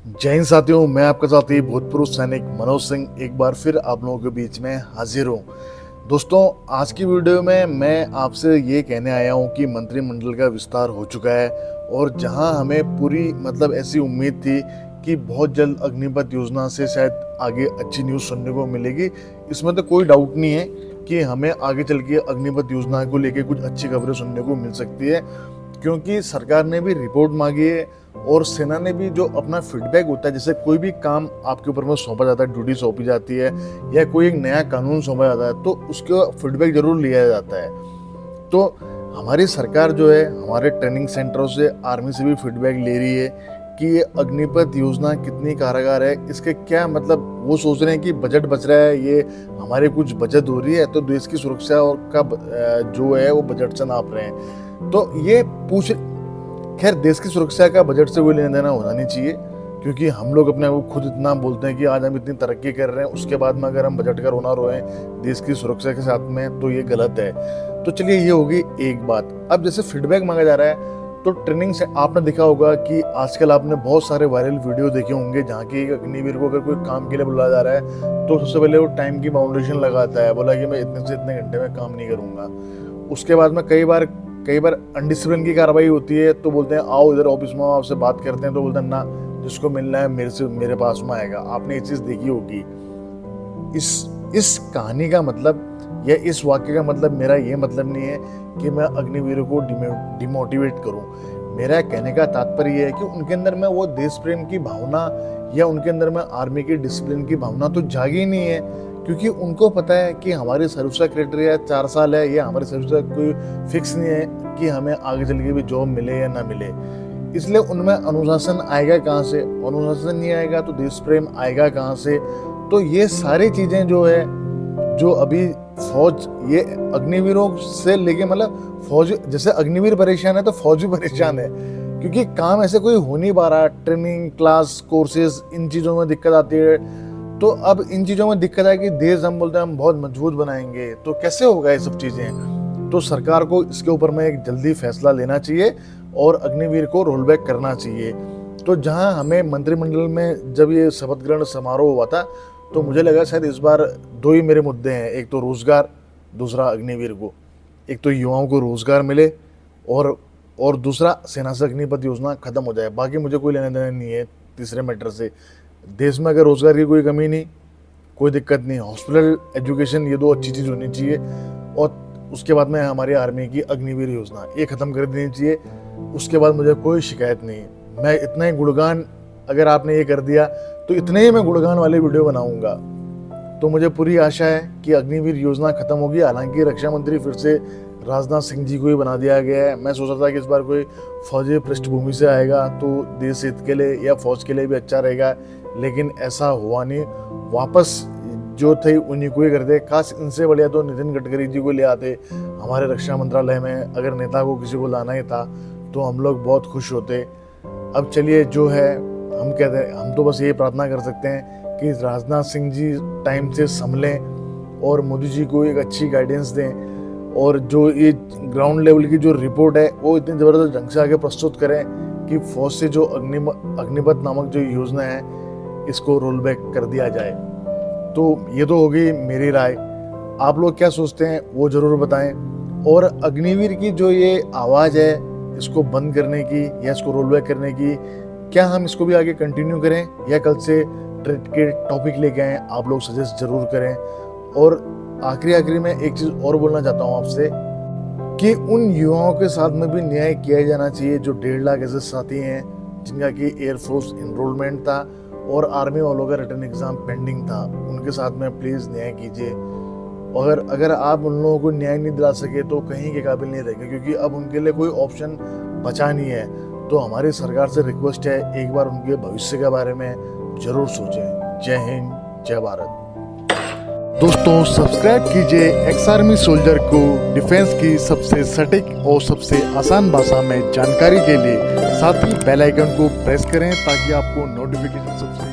जय हिंद साथियों, मैं आपका साथी भूतपूर्व सैनिक मनोज सिंह एक बार फिर आप लोगों के बीच में हाजिर हूँ। दोस्तों, आज की वीडियो में मैं आपसे ये कहने आया हूँ कि मंत्रिमंडल का विस्तार हो चुका है और जहाँ हमें पूरी ऐसी उम्मीद थी कि बहुत जल्द अग्निपथ योजना से शायद आगे अच्छी न्यूज़ सुनने को मिलेगी। इसमें तो कोई डाउट नहीं है कि हमें आगे चल के अग्निपथ योजना को लेकर कुछ अच्छी खबरें सुनने को मिल सकती है, क्योंकि सरकार ने भी रिपोर्ट मांगी है और सेना ने भी जो अपना फीडबैक होता है, जैसे कोई भी काम आपके ऊपर में सौंपा जाता है, ड्यूटी सौंपी जाती है या कोई एक नया कानून सौंपा जाता है, तो उसका फीडबैक जरूर लिया जाता है। तो हमारी सरकार जो है हमारे ट्रेनिंग सेंटरों से, आर्मी से भी फीडबैक ले रही है कि ये अग्निपथ योजना कितनी कारगर है। इसके क्या वो सोच रहे हैं कि बजट बच रहा है, ये हमारे कुछ बचत हो रही है, तो देश की सुरक्षा और का जो है वो बजट से नाप रहे हैं। तो ये खैर, देश की सुरक्षा का बजट से कोई लेना देना होना नहीं चाहिए, क्योंकि हम लोग अपने को खुद इतना बोलते हैं कि आज हम इतनी तरक्की कर रहे हैं, उसके बाद में अगर हम बजट का रोना रोएं देश की सुरक्षा के साथ में, तो ये गलत है। तो चलिए, ये होगी एक बात। अब जैसे फीडबैक मांगा जा रहा है, तो ट्रेनिंग से आपने देखा होगा कि आजकल आपने बहुत सारे वायरल वीडियो देखे होंगे जहाँ की अग्निवीर को अगर कोई काम के लिए बुलाया जा रहा है तो सबसे पहले वो टाइम की बाउंडेशन लगाता है, बोला कि मैं इतने से इतने घंटे में काम नहीं करूँगा। उसके बाद में कई बार अनडिसिप्लिन की कार्रवाई होती है, तो बोलते हैं आओ इधर ऑफिस में आपसे बात करते हैं, तो बोलते हैं ना, जिसको मिलना है मेरे पास में आएगा। आपने ये चीज़ देखी होगी। इस कहानी का या इस वाक्य का मेरा ये मतलब नहीं है कि मैं अग्निवीरों को डिमोटिवेट करूं। मेरा कहने का तात्पर्य ये है कि उनके अंदर में वो देश प्रेम की भावना या उनके अंदर में आर्मी की डिसिप्लिन की भावना तो जागी नहीं है, क्योंकि उनको पता है कि हमारी सर्विस का क्राइटेरिया 4 साल है, या हमारी सर्विस का कोई फिक्स नहीं है कि हमें आगे चल के भी जॉब मिले या ना मिले। इसलिए उनमें अनुशासन आएगा कहाँ से? अनुशासन नहीं आएगा तो देश प्रेम आएगा कहाँ से? तो ये सारी चीज़ें जो अभी फौज, ये अग्निवीरों से लेके फौज, जैसे अग्निवीर परेशान है तो फौज भी परेशान है, क्योंकि काम ऐसे कोई हो नहीं पा रहा। ट्रेनिंग, क्लास, कोर्सेज, इन चीज़ों में दिक्कत आती है। तो अब इन चीज़ों में दिक्कत है कि देश हम बोलते हैं हम बहुत मजबूत बनाएंगे, तो कैसे होगा ये सब चीज़ें? तो सरकार को इसके ऊपर में एक जल्दी फैसला लेना चाहिए और अग्निवीर को रोल बैक करना चाहिए। तो जहां हमें मंत्रिमंडल में जब ये शपथ ग्रहण समारोह हुआ था, तो मुझे लगा शायद इस बार 2 ही मेरे मुद्दे हैं, एक तो रोजगार, दूसरा अग्निवीर को। एक तो युवाओं को रोजगार मिले और दूसरा सेना से अग्निपथ योजना खत्म हो जाए। बाकी मुझे कोई लेना देना नहीं है तीसरे मैटर से। देश में अगर रोजगार की कोई कमी नहीं, कोई दिक्कत नहीं, हॉस्पिटल, एजुकेशन, ये 2 अच्छी चीज़ होनी चाहिए। और उसके बाद में हमारी आर्मी की अग्निवीर योजना ये ख़त्म कर देनी चाहिए। उसके बाद मुझे कोई शिकायत नहीं। मैं इतना ही गुणगान, अगर आपने ये कर दिया तो इतने ही मैं गुणगान वाले वीडियो बनाऊंगा। तो मुझे पूरी आशा है कि अग्निवीर योजना खत्म होगी। हालांकि रक्षा मंत्री फिर से राजनाथ सिंह जी को ही बना दिया गया है। मैं सोच रहा था कि इस बार कोई फौजी पृष्ठभूमि से आएगा तो देश हित के लिए या फौज के लिए भी अच्छा रहेगा, लेकिन ऐसा हुआ नहीं। वापस जो थे उन्हीं को ही कर दे। खास इनसे बढ़िया तो नितिन गडकरी जी को ले आते हमारे रक्षा मंत्रालय में। अगर नेता को किसी को लाना ही था तो हम लोग बहुत खुश होते। अब चलिए, जो है हम कहते हैं, हम तो बस ये प्रार्थना कर सकते हैं कि राजनाथ सिंह जी टाइम से संभलें और मोदी जी को एक अच्छी गाइडेंस दें, और जो ये ग्राउंड लेवल की जो रिपोर्ट है वो इतनी ज़बरदस्त ढंग से आगे प्रस्तुत करें कि फौज से जो अग्निपथ नामक जो योजना है इसको रोल बैक कर दिया जाए। तो ये तो होगी मेरी राय। आप लोग क्या सोचते हैं वो ज़रूर बताएं। और अग्निवीर की जो ये आवाज़ है, इसको बंद करने की या इसको रोल बैक करने की, क्या हम इसको भी आगे कंटिन्यू करें या कल से ट्रेड के टॉपिक लेके आएँ? आप लोग सजेस्ट जरूर करें। और आखिरी में एक चीज़ और बोलना चाहता हूँ आपसे कि उन युवाओं के साथ में भी न्याय किया जाना चाहिए जो 1.5 लाख ऐसे साथी हैं जिनका कि एयरफोर्स इनरोलमेंट था और आर्मी वालों का रिटर्न एग्ज़ाम पेंडिंग था। उनके साथ में प्लीज़ न्याय कीजिए। और अगर आप उन लोगों को न्याय नहीं दिला सके तो कहीं के काबिल नहीं रहेंगे, क्योंकि अब उनके लिए कोई ऑप्शन बचा नहीं है। तो हमारी सरकार से रिक्वेस्ट है, एक बार उनके भविष्य के बारे में जरूर सोचें। जय हिंद, जय भारत। दोस्तों, सब्सक्राइब कीजिए एक्स आर्मी सोल्जर को डिफेंस की सबसे सटीक और सबसे आसान भाषा में जानकारी के लिए। साथ ही बेल आइकन को प्रेस करें ताकि आपको नोटिफिकेशन सबसे